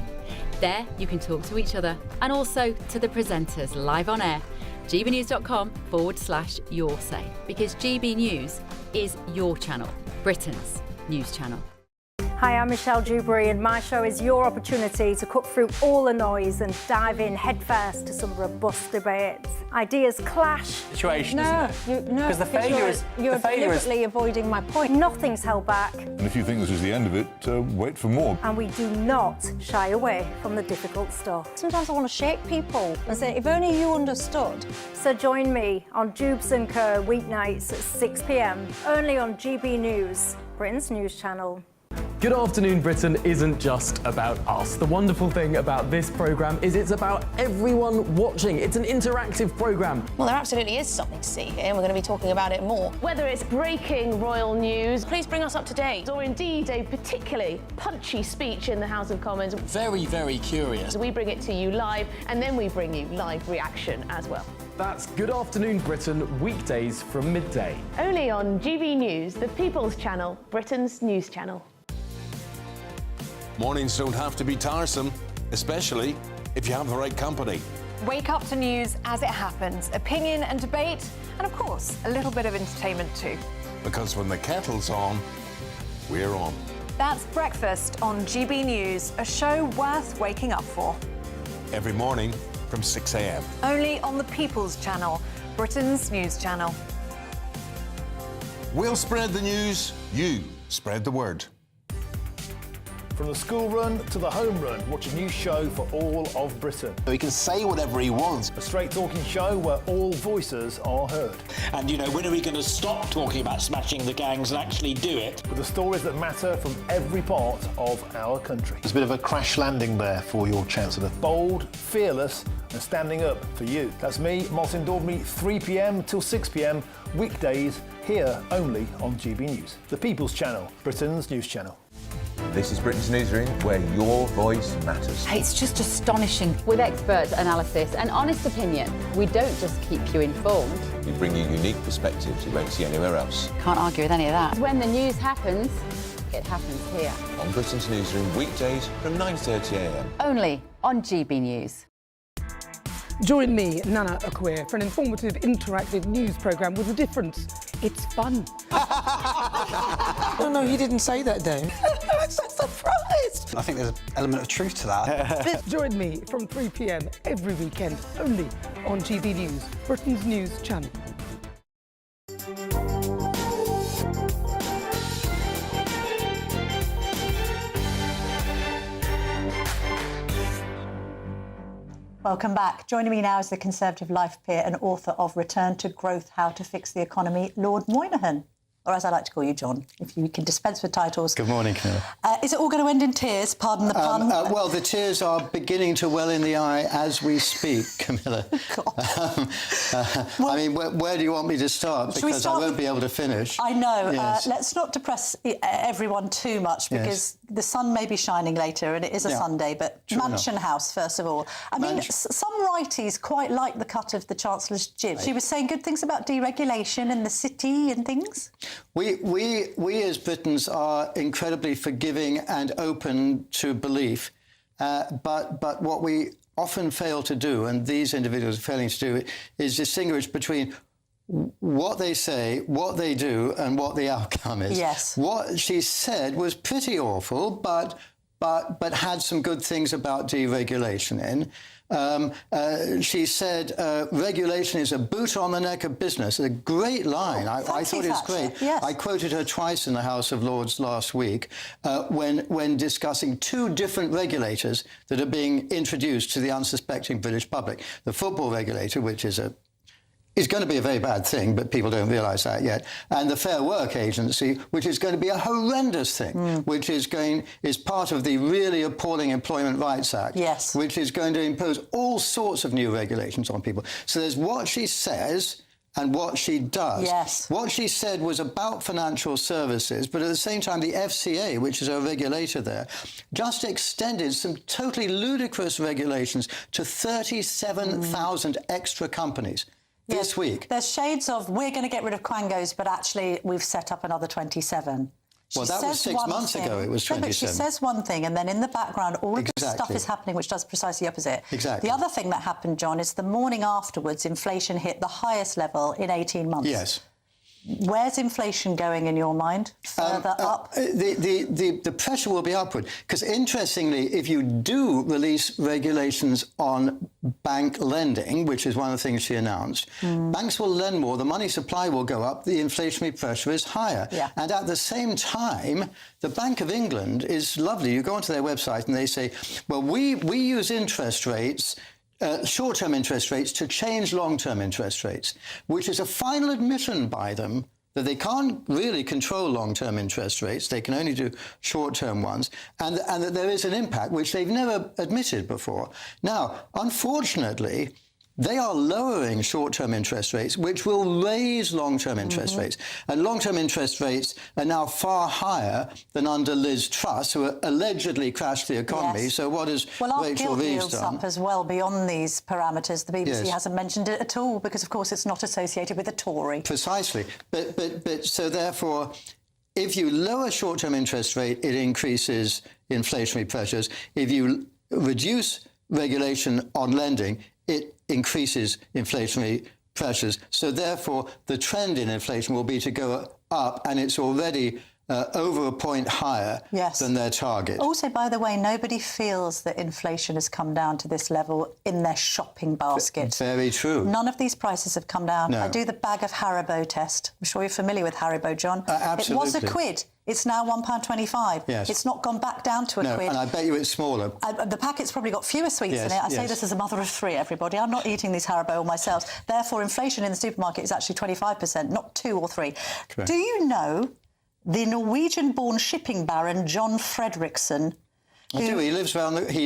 There you can talk to each other and also to the presenters live on air. gbnews.com/yoursay, because GB News is your channel, Britain's news channel. Hi, I'm Michelle Dewberry, and my show is your opportunity to cut through all the noise and dive in headfirst to some robust debates. Ideas clash. Situation, no, isn't it? No, because the failure is you're deliberately avoiding my point. Nothing's held back, And if you think this is the end of it, wait for more. and we do not shy away from the difficult stuff. Sometimes I want to shake people and say, if only you understood. So join me on Dubes & Co. weeknights at 6 p.m. only on GB News, Britain's news channel. Good Afternoon Britain isn't just about us. The wonderful thing about this programme is it's about everyone watching. It's an interactive programme. Well, there absolutely is something to see here, and we're going to be talking about it more. Whether it's breaking royal news, please bring us up to date, or indeed a particularly punchy speech in the House of Commons. Very, very curious. We bring it to you live, and then we bring you live reaction as well. That's Good Afternoon Britain, weekdays from midday. Only on GB News, the People's Channel, Britain's news channel. Mornings don't have to be tiresome, especially if you have the right company. Wake up to news as it happens, opinion and debate, and of course, a little bit of entertainment too. Because when the kettle's on, we're on. That's Breakfast on GB News, a show worth waking up for. Every morning from 6 a.m. Only on the People's Channel, Britain's news channel. We'll spread the news, you spread the word. From the school run to the home run, watch a new show for all of Britain. He can say whatever he wants. A straight talking show where all voices are heard. And, you know, when are we going to stop talking about smashing the gangs and actually do it? With the stories that matter from every part of our country. There's a bit of a crash landing there for your Chancellor. Bold, fearless and standing up for you. That's me, Martin Daubney, 3 p.m. till 6 p.m. weekdays here only on GB News. The People's Channel, Britain's news channel. This is Britain's Newsroom, where your voice matters. It's just astonishing. With expert analysis and honest opinion, we don't just keep you informed. We bring you unique perspectives you won't see anywhere else. Can't argue with any of that. When the news happens, it happens here. On Britain's Newsroom, weekdays from 9:30 a.m. Only on GB News. Join me, Nana Akwe, for an informative, interactive news programme with a difference. It's fun. No, he didn't say that, though. I'm so surprised. I think there's an element of truth to that. Join me from 3 p.m. every weekend, only on GB News, Britain's news channel. Welcome back. Joining me now is the Conservative life peer and author of Return to Growth, How to Fix the Economy, Lord Moynihan. Or as I like to call you, John, if you can dispense with titles. Good morning, Camilla. Is it all going to end in tears? Pardon the pun. Well, the tears are beginning to well in the eye as we speak, Camilla. I mean, where do you want me to start? Because I won't be able to finish. I know. Yes. Let's not depress everyone too much, because the sun may be shining later, and it is a Sunday, but True Mansion enough. House, first of all. I mean, some righties quite like the cut of the Chancellor's jib. She was saying good things about deregulation and the city and things. We as Britons are incredibly forgiving and open to belief, but what we often fail to do, and these individuals are failing to do, is distinguish between what they say, what they do, and what the outcome is. Yes. What she said was pretty awful, but had some good things about deregulation in. She said, regulation is a boot on the neck of business. A great line. I thought it was great. Yes. I quoted her twice in the House of Lords last week when discussing two different regulators that are being introduced to the unsuspecting British public. The football regulator, which is a is going to be a very bad thing, but people don't realise that yet. And the Fair Work Agency, which is going to be a horrendous thing, which is part of the really appalling Employment Rights Act, yes, which is going to impose all sorts of new regulations on people. So there's what she says and what she does. Yes. What she said was about financial services, but at the same time, the FCA, which is our regulator there, just extended some totally ludicrous regulations to 37,000 extra companies. This week. There's shades of, we're going to get rid of quangos, but actually we've set up another 27. Well, that was 6 months ago, it was 27. No, but she says one thing, and then in the background, all of this stuff is happening, which does precisely the opposite. Exactly. The other thing that happened, John, is the morning afterwards, inflation hit the highest level in 18 months. Yes. Where's inflation going in your mind? Further up? The pressure will be upward. Because interestingly, if you do release regulations on bank lending, which is one of the things she announced, banks will lend more, the money supply will go up, the inflationary pressure is higher. Yeah. And at the same time, the Bank of England is lovely. You go onto their website and they say, well, we use interest rates, short-term interest rates, to change long-term interest rates, which is a final admission by them that they can't really control long-term interest rates. They can only do short-term ones, and that there is an impact, which they've never admitted before. Now, unfortunately, they are lowering short-term interest rates, which will raise long-term interest rates. And long-term interest rates are now far higher than under Liz Truss, who allegedly crashed the economy. Yes. So what has Well, our Rachel gilt Reeves yields done? up as well beyond these parameters. The BBC Yes. hasn't mentioned it at all because, of course, it's not associated with a Tory. Precisely. But so therefore, if you lower short-term interest rate, it increases inflationary pressures. If you reduce regulation on lending, it increases inflationary pressures. So therefore, the trend in inflation will be to go up, and it's already over a point higher than their target. Also, by the way, nobody feels that inflation has come down to this level in their shopping basket. Very true. None of these prices have come down. No. I do the bag of Haribo test. I'm sure you're familiar with Haribo, John. Absolutely. It was a quid. It's now £1.25. Yes. It's not gone back down to a quid. And I bet you it's smaller. The packet's probably got fewer sweets in it. I say this as a mother of three, everybody. I'm not eating these Haribo all myself. Therefore, inflation in the supermarket is actually 25%, not 2 or 3. Correct. Do you know the Norwegian-born shipping baron John Fredrickson? I do. He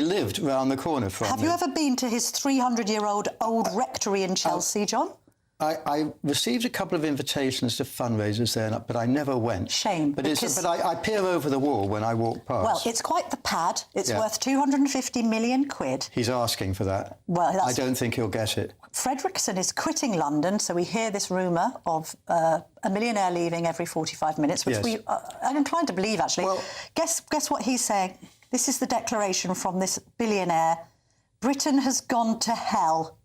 lived round the corner from me. Have you ever been to his 300-year-old old rectory in Chelsea, John? I received a couple of invitations to fundraisers there, but I never went. Shame. But I peer over the wall when I walk past. Well, it's quite the pad. It's worth 250 million quid. He's asking for that. Well, I don't think he'll get it. Fredrickson is quitting London, so we hear this rumour of a millionaire leaving every 45 minutes, which I'm inclined to believe, actually. Well, guess what he's saying? This is the declaration from this billionaire. Britain has gone to hell.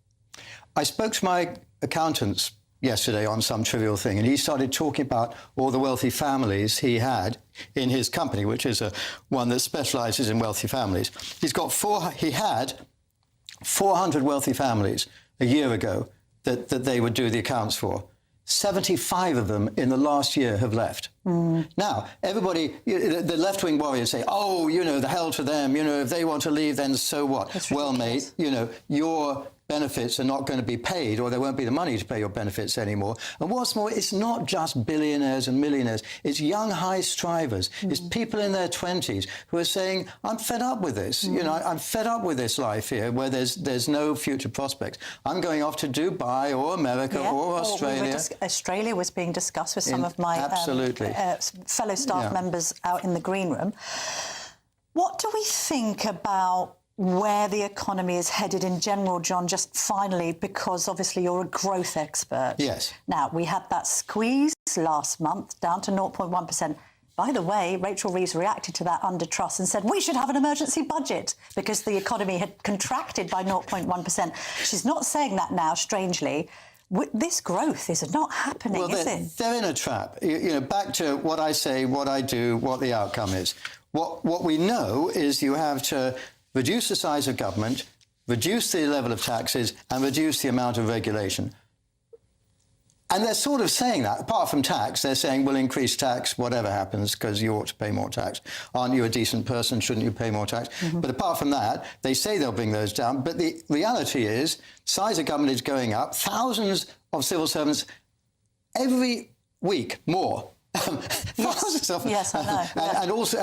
I spoke to my accountants yesterday on some trivial thing, and he started talking about all the wealthy families he had in his company, which is one that specialises in wealthy families. He had 400 wealthy families a year ago that they would do the accounts for. 75 of them in the last year have left. Now, everybody, the left-wing warriors say, oh, the hell to them, if they want to leave, then so what? Well, mate, your benefits are not going to be paid, or there won't be the money to pay your benefits anymore. And what's more, it's not just billionaires and millionaires. It's young high strivers. It's people in their 20s who are saying, I'm fed up with this. I'm fed up with this life here where there's no future prospects. I'm going off to Dubai or America or Australia. Australia was being discussed with some of my fellow staff members out in the green room. What do we think about where the economy is headed in general, John, just finally, because obviously you're a growth expert? Yes. Now, we had that squeeze last month down to 0.1%. By the way, Rachel Reeves reacted to that under Truss and said, we should have an emergency budget because the economy had contracted by 0.1%. She's not saying that now, strangely. This growth is not happening, is it? They're in a trap. Back to what I say, what I do, what the outcome is. What we know is you have to reduce the size of government, reduce the level of taxes, and reduce the amount of regulation. And they're sort of saying that, apart from tax, they're saying we'll increase tax, whatever happens, because you ought to pay more tax. Aren't you a decent person? Shouldn't you pay more tax? But apart from that, they say they'll bring those down. But the reality is, size of government is going up. Thousands of civil servants every week, more. Thousands of them. Yes, I know. And also,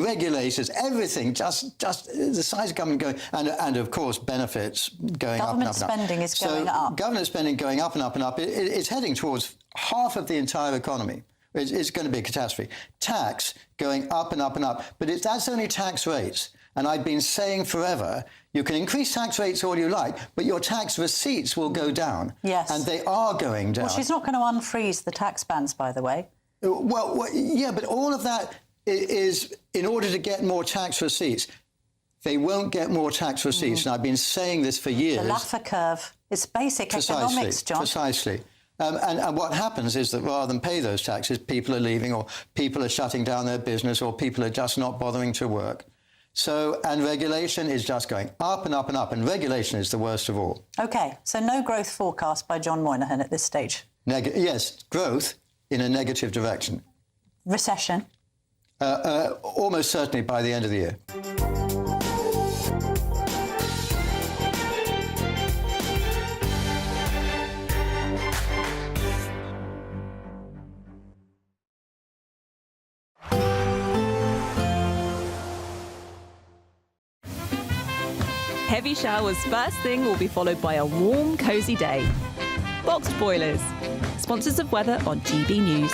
regulators, everything, just the size of government going, and of course, benefits going up and up and up. Government spending is going up. Government spending going up and up and up. It's heading towards half of the entire economy. It's going to be a catastrophe. Tax going up and up and up. But that's only tax rates. And I've been saying forever, you can increase tax rates all you like, but your tax receipts will go down. Yes. And they are going down. Well, she's not going to unfreeze the tax bands, by the way. Well, yeah, but all of that is in order to get more tax receipts. They won't get more tax receipts, and I've been saying this for years. The Laffer curve. It's basic economics, John. Precisely. And what happens is that rather than pay those taxes, people are leaving, or people are shutting down their business, or people are just not bothering to work. So, and regulation is just going up and up and up, and regulation is the worst of all. OK, so no growth forecast by John Moynihan at this stage? Yes, growth in a negative direction. Recession? Almost certainly by the end of the year. Heavy showers first thing will be followed by a warm, cosy day. Boxed Boilers, sponsors of weather on GB News.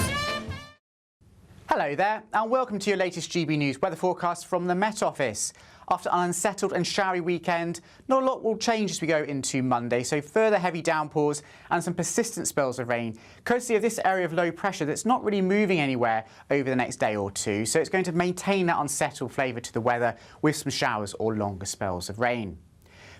Hello there, and welcome to your latest GB News weather forecast from the Met Office. After an unsettled and showery weekend, not a lot will change as we go into Monday, so further heavy downpours and some persistent spells of rain, courtesy of this area of low pressure that's not really moving anywhere over the next day or two, so it's going to maintain that unsettled flavour to the weather with some showers or longer spells of rain.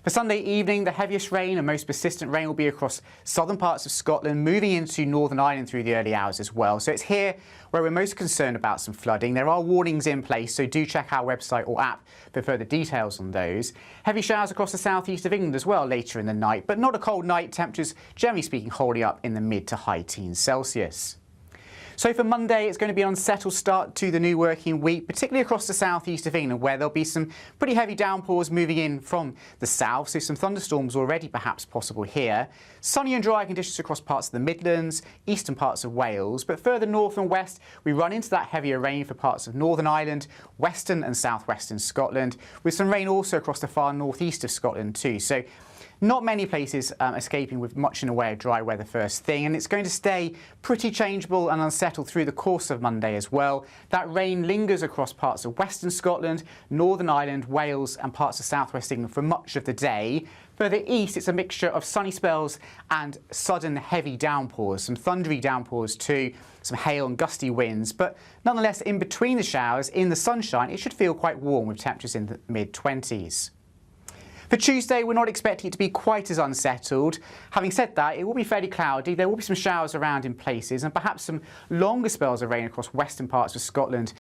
For Sunday evening, the heaviest rain and most persistent rain will be across southern parts of Scotland, moving into Northern Ireland through the early hours as well. So it's here where we're most concerned about some flooding. There are warnings in place, so do check our website or app for further details on those. Heavy showers across the southeast of England as well later in the night, but not a cold night. Temperatures, generally speaking, holding up in the mid to high teens Celsius. So for Monday, it's going to be an unsettled start to the new working week, particularly across the southeast of England, where there'll be some pretty heavy downpours moving in from the south, so some thunderstorms already perhaps possible here. Sunny and dry conditions across parts of the Midlands, eastern parts of Wales, but further north and west, we run into that heavier rain for parts of Northern Ireland, western and southwestern Scotland, with some rain also across the far northeast of Scotland too. So not many places escaping with much in the way of dry weather first thing, and it's going to stay pretty changeable and unsettled through the course of Monday as well. That rain lingers across parts of western Scotland, Northern Ireland, Wales and parts of southwest England for much of the day. Further east, it's a mixture of sunny spells and sudden heavy downpours, some thundery downpours too, some hail and gusty winds, but nonetheless in between the showers, in the sunshine, it should feel quite warm with temperatures in the mid-20s. For Tuesday, we're not expecting it to be quite as unsettled. Having said that, it will be fairly cloudy. There will be some showers around in places and perhaps some longer spells of rain across western parts of Scotland